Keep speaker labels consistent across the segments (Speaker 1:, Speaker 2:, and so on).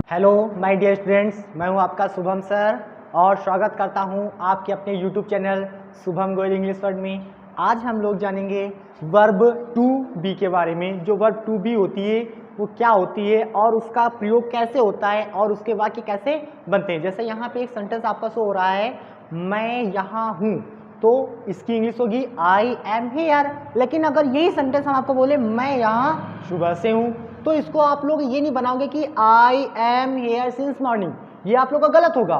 Speaker 1: Hello my dear students, मैं हूं आपका शुभम सर और स्वागत करता हूं आपके अपने YouTube channel Shubham Goyal English word में। आज हम लोग जानेंगे वर्ब टू बी के बारे में। जो वर्ब टू बी होती है वो क्या होती है और उसका प्रयोग कैसे होता है और उसके वाक्य कैसे बनते हैं। जैसे यहाँ पे एक सेंटेंस आपका शो हो रहा है, मैं यहाँ हूँ, तो इसकी इंग्लिश होगी आई एम हेयर। लेकिन अगर यही सेंटेंस हम आपको बोले मैं यहाँ सुबह से हूँ, तो इसको आप लोग ये नहीं बनाओगे कि I am here since morning, ये आप लोग का गलत होगा।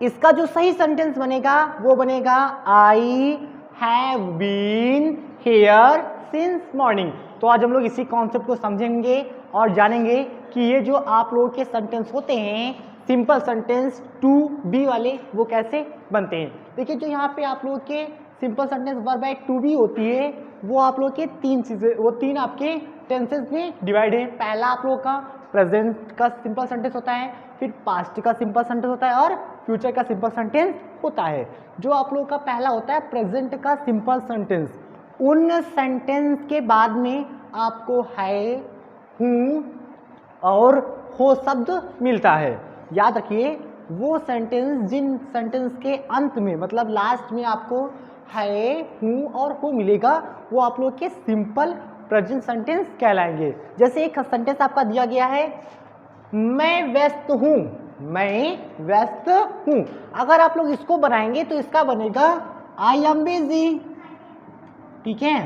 Speaker 1: इसका जो सही सेंटेंस बनेगा वो बनेगा I have been here since morning. तो आज हम लोग इसी कॉन्सेप्ट को समझेंगे और जानेंगे कि ये जो आप लोगों के सेंटेंस होते हैं सिंपल सेंटेंस टू बी वाले, वो कैसे बनते हैं। देखिए, जो यहाँ पे आप लोगों के simple sentence verb by to be होती है वो आप लोग के तीन चीजें, वो तीन आपके टेंसेस में डिवाइड है। पहला आप लोगों का प्रेजेंट का सिंपल सेंटेंस होता है, फिर पास्ट का सिंपल सेंटेंस होता है और फ्यूचर का सिंपल सेंटेंस होता है। जो आप लोगों का पहला होता है प्रेजेंट का सिंपल सेंटेंस, उन सेंटेंस के बाद में आपको है, हूँ और हो शब्द मिलता है। याद रखिए, वो सेंटेंस जिन सेंटेंस के अंत में मतलब लास्ट में आपको है, हूँ और हो मिलेगा, वो आप लोग के सिंपल प्रेजेंट सेंटेंस कहलाएंगे। जैसे एक सेंटेंस आपका दिया गया है, मैं व्यस्त हूँ, मैं व्यस्त हूँ। अगर आप लोग इसको बनाएंगे तो इसका बनेगा आई एम बिजी। ठीक है,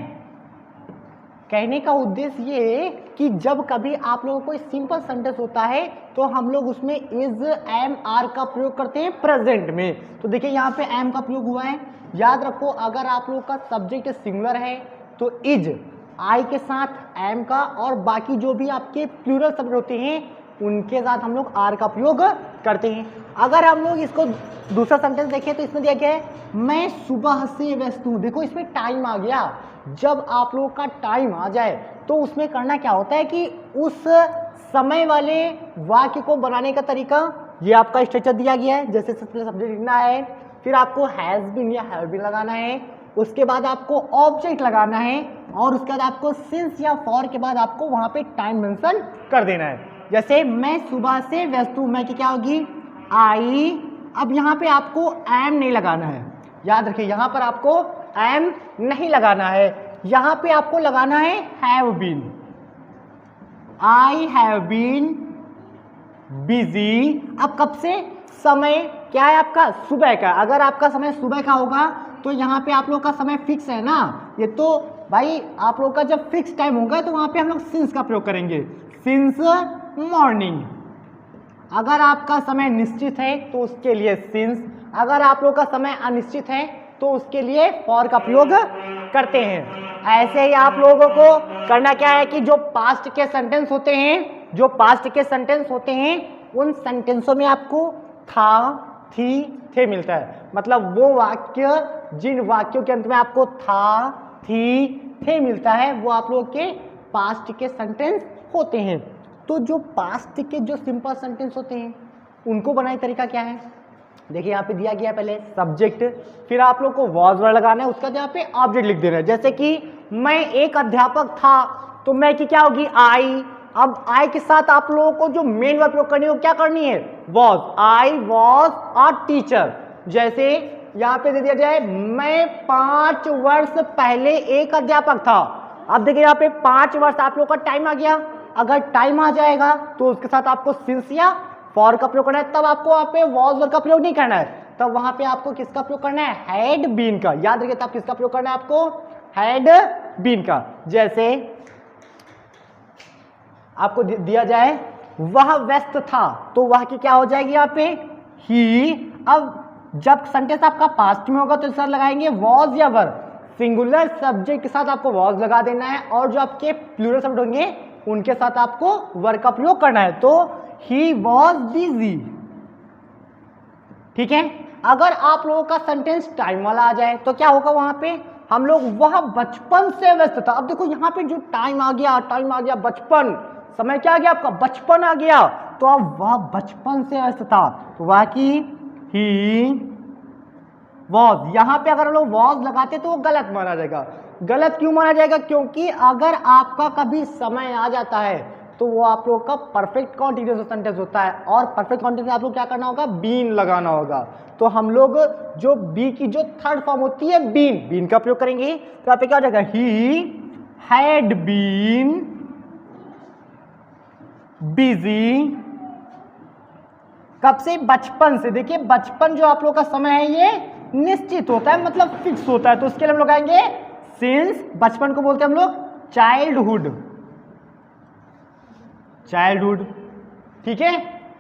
Speaker 1: कहने का उद्देश्य ये है कि जब कभी आप लोगों को सिंपल सेंटेंस होता है तो हम लोग उसमें इज, एम, आर का प्रयोग करते हैं प्रेजेंट में। तो देखिए यहाँ पे एम का प्रयोग हुआ है। याद रखो, अगर आप लोगों का सब्जेक्ट सिंगुलर है तो इज आई के साथ एम का, और बाकी जो भी आपके प्लूरल शब्द होते हैं उनके साथ हम लोग आर का प्रयोग करते हैं। अगर हम लोग इसको दूसरा सेंटेंस देखें तो इसमें दिया गया है, मैं सुबह से व्यस्त हूँ। देखो इसमें टाइम आ गया। जब आप लोग का टाइम आ जाए तो उसमें करना क्या होता है कि उस समय वाले वाक्य को बनाने का तरीका, ये आपका स्ट्रक्चर दिया गया है। जैसे सबसे सब्जेक्ट लिखना है, फिर आपको हैज बीन या हैव बीन लगाना है, उसके बाद आपको ऑब्जेक्ट लगाना है, और उसके बाद आपको सिंस या फॉर के बाद आपको वहां पे टाइम मेंशन कर देना है। जैसे मैं सुबह से व्यस्त हूँ, मैं की क्या होगी आई। अब यहाँ पे आपको एम नहीं लगाना है। याद रखिए, यहाँ पर आपको एम नहीं लगाना है, यहाँ पे आपको लगाना है have been. I have been busy. अब कब से, समय क्या है आपका सुबह का। अगर आपका समय सुबह का होगा तो यहाँ पे आप लोग का समय फिक्स है ना, ये तो भाई आप लोग का जब फिक्स टाइम होगा तो वहां पे हम लोग सिंस का प्रयोग करेंगे, सिंस मॉर्निंग। अगर आपका समय निश्चित है तो उसके लिए सिंस, अगर आप लोग का समय अनिश्चित है तो उसके लिए फॉर का प्रयोग करते हैं। ऐसे ही आप लोगों को करना क्या है कि जो पास्ट के सेंटेंस होते हैं, जो पास्ट के सेंटेंस होते हैं उन सेंटेंसों में आपको था, थी, थे मिलता है। मतलब वो वाक्य, जिन वाक्यों के अंत में आपको था, थी, थे मिलता है, वो आप लोग के पास्ट के सेंटेंस होते हैं। तो जो पास्ट के जो सिंपल सेंटेंस होते हैं उनको बनाने तरीका क्या है, देखिए यहाँ पे दिया गया है पहले सब्जेक्ट, फिर आप लोग को वॉज वर्ड लगाना है, उसका यहाँ पे ऑब्जेक्ट लिख देना है। जैसे कि मैं एक अध्यापक था, तो मैं की क्या होगी आई। अब आई के साथ आप लोगों को जो मेन वर्ब प्रयोग करनी है वो क्या करनी है, was. I was a teacher. जैसे यहाँ पे दे दिया जाए, मैं 5 वर्ष पहले एक अध्यापक था। अब देखिए यहाँ पे 5 वर्ष आप लोग का टाइम आ गया। अगर टाइम आ जाएगा तो उसके साथ आपको सिंस या फॉर का प्रयोग करना है, तब आपको वहां पे वॉज वर्ड का प्रयोग नहीं करना है, तब वहां पे आपको किसका प्रयोग करना है, हैड बीन का। याद रखिए, तब किसका प्रयोग करना है आपको, हैड बीन का। जैसे आपको दिया जाए वह व्यस्त था, तो वह की क्या हो जाएगी यहाँ पे ही। अब जब सेंटेंस आपका पास्ट में होगा तो सर लगाएंगे वॉज या वर, सिंगुलर सब्जेक्ट के साथ आपको वॉज लगा देना है, और जो आपके प्लूरल शब्द होंगे उनके साथ आपको वर का प्रयोग करना है। तो ही वॉज बिजी। ठीक है, अगर आप लोगों का सेंटेंस टाइम वाला आ जाए तो क्या होगा, वहां पे हम लोग वह बचपन से व्यस्त था। अब देखो यहाँ पे जो टाइम आ गया, टाइम आ गया बचपन, समय क्या आ गया आपका, बचपन आ गया, तो अब वह बचपन से व्यस्त था, तो वह की ही वॉज। यहाँ पे अगर हम लोग वॉज लगाते तो वो गलत माना जाएगा। गलत क्यों माना जाएगा, क्योंकि अगर आपका कभी समय आ जाता है तो वो आप लोग का परफेक्ट कॉन्टिन्यूस सेंटेंस होता है। और परफेक्ट कॉन्टिन्यूस आप लोग क्या करना होगा, बीन लगाना होगा। तो हम लोग जो बी की जो थर्ड फॉर्म होती है बीन, बीन का प्रयोग करेंगे। तो यहाँ पे क्या हो जाएगा, ही हैड बीन बिजी, कब से, बचपन से। देखिए बचपन जो आप लोग का समय है ये निश्चित होता है, मतलब फिक्स होता है। तो उसके लिए हम लोग आएंगे सिंस, बचपन को बोलते हैं हम लोग चाइल्डहुड, चाइल्डहुड। ठीक है,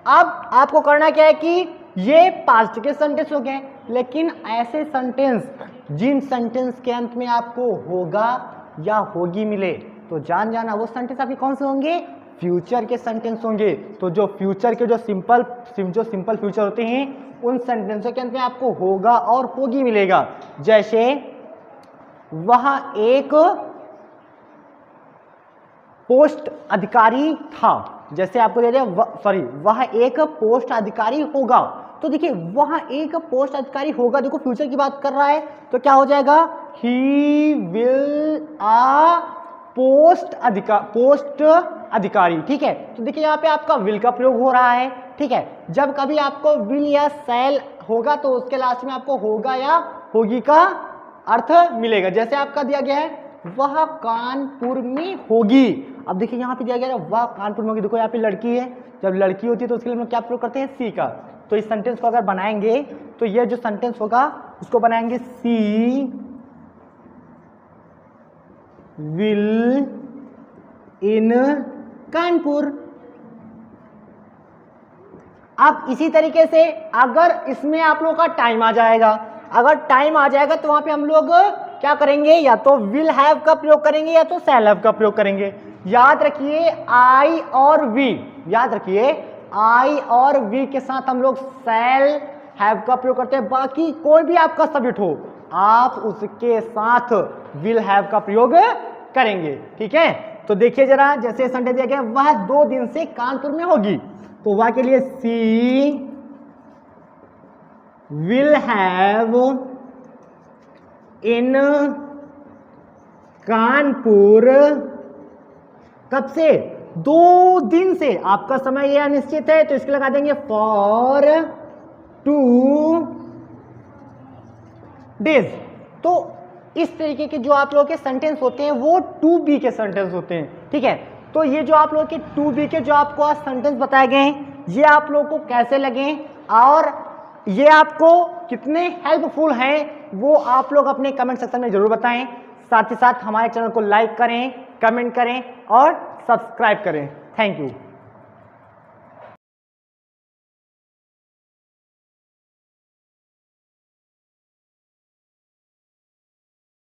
Speaker 1: अब आपको करना क्या है कि ये पास्ट के सेंटेंस हो गए, लेकिन ऐसे सेंटेंस जिन सेंटेंस के अंत में आपको होगा या होगी मिले, तो जान जाना वो सेंटेंस आपके कौन से होंगे, फ्यूचर के सेंटेंस होंगे। तो जो फ्यूचर के जो सिंपल फ्यूचर होते हैं उन सेंटेंसों के अंत में आपको होगा और होगी मिलेगा। जैसे वह एक पोस्ट अधिकारी था, जैसे आपको दे दिया सॉरी वह एक पोस्ट अधिकारी होगा। तो देखिए वह एक पोस्ट अधिकारी होगा, देखो फ्यूचर की बात कर रहा है, तो क्या हो जाएगा, ही विल पोस्ट अधिकारी। ठीक है, तो देखिए यहाँ पे आपका विल का प्रयोग हो रहा है। ठीक है, जब कभी आपको विल या शैल होगा तो उसके लास्ट में आपको होगा या होगी का अर्थ मिलेगा। जैसे आपका दिया गया है वह कानपुर में होगी। अब देखिए यहाँ पे दिया गया है वह कानपुर में होगी, देखो यहाँ पे लड़की है, जब लड़की होती है तो उसके लिए हम लोग क्या प्रयोग करते हैं, सी का। तो इस सेंटेंस को अगर बनाएंगे तो ये जो सेंटेंस होगा उसको बनाएंगे सी विल इन कानपुर। अब इसी तरीके से अगर इसमें आप लोगों का टाइम आ जाएगा, अगर टाइम आ जाएगा तो वहां पे हम लोग क्या करेंगे, या तो विल हैव का प्रयोग करेंगे या तो शैल हैव का प्रयोग करेंगे। याद रखिए आई और वी, याद रखिए आई और वी के साथ हम लोग शैल हैव का प्रयोग करते हैं। बाकी कोई भी आपका सब्जेक्ट हो आप उसके साथ विल हैव का प्रयोग करेंगे। ठीक है, तो देखिए जरा, जैसे सेंटेंस दिया गया वह 2 दिन से कानपुर में होगी, तो वह के लिए सी विल हैव इन कानपुर, कब से, 2 दिन से। आपका समय यह अनिश्चित है तो इसके लगा देंगे फॉर 2 डेज। तो इस तरीके के जो आप लोगों के सेंटेंस होते हैं वो टू बी के सेंटेंस होते हैं। ठीक है, तो ये जो आप लोगों के टू बी के जो आपको आज सेंटेंस बताए गए हैं ये आप लोगों को कैसे लगे और ये आपको कितने हेल्पफुल हैं वो आप लोग अपने कमेंट सेक्शन में जरूर बताएं। साथ ही साथ हमारे चैनल को लाइक करें, कमेंट करें और सब्सक्राइब करें। Thank you.